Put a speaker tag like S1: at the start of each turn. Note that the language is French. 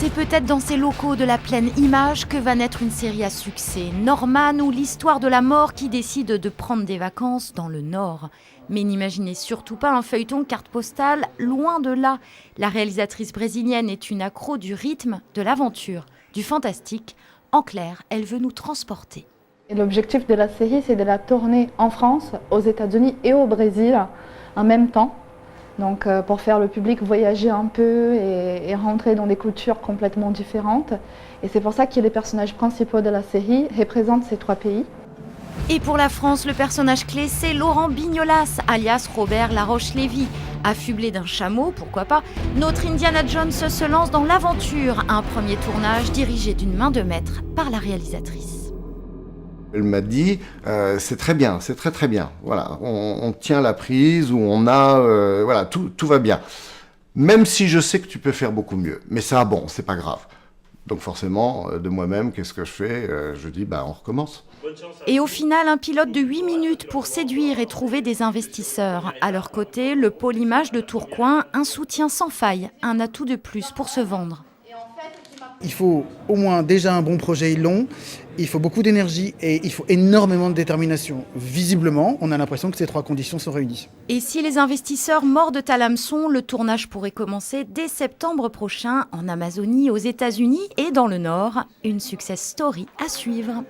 S1: C'est peut-être dans ces locaux de la Pleine Image que va naître une série à succès, Norman, ou l'histoire de la mort qui décide de prendre des vacances dans le Nord. Mais n'imaginez surtout pas un feuilleton carte postale, loin de là. La réalisatrice brésilienne est une accro du rythme, de l'aventure, du fantastique. En clair, elle veut nous transporter.
S2: Et l'objectif de la série, c'est de la tourner en France, aux États-Unis et au Brésil en même temps. Donc pour faire le public voyager un peu et rentrer dans des cultures complètement différentes. Et c'est pour ça que les personnages principaux de la série représentent ces trois pays.
S1: Et pour la France, le personnage clé, c'est Laurent Bignolas, alias Robert Laroche-Lévy. Affublé d'un chameau, pourquoi pas, notre Indiana Jones se lance dans l'aventure. Un premier tournage dirigé d'une main de maître par la réalisatrice.
S3: Elle m'a dit, c'est très bien, c'est très très bien. Voilà, on tient la prise, où on a, voilà, tout va bien. Même si je sais que tu peux faire beaucoup mieux. Mais ça, bon, c'est pas grave. Donc forcément, de moi-même, qu'est-ce que je fais? Je dis, on recommence.
S1: Et au final, un pilote de 8 minutes pour séduire et trouver des investisseurs. À leur côté, le pôle image de Tourcoing, un soutien sans faille, un atout de plus pour se vendre.
S4: Il faut au moins déjà un bon projet long, il faut beaucoup d'énergie et il faut énormément de détermination. Visiblement, on a l'impression que ces trois conditions sont réunies.
S1: Et si les investisseurs mordent à l'hameçon, le tournage pourrait commencer dès septembre prochain en Amazonie, aux États-Unis et dans le Nord. Une success story à suivre.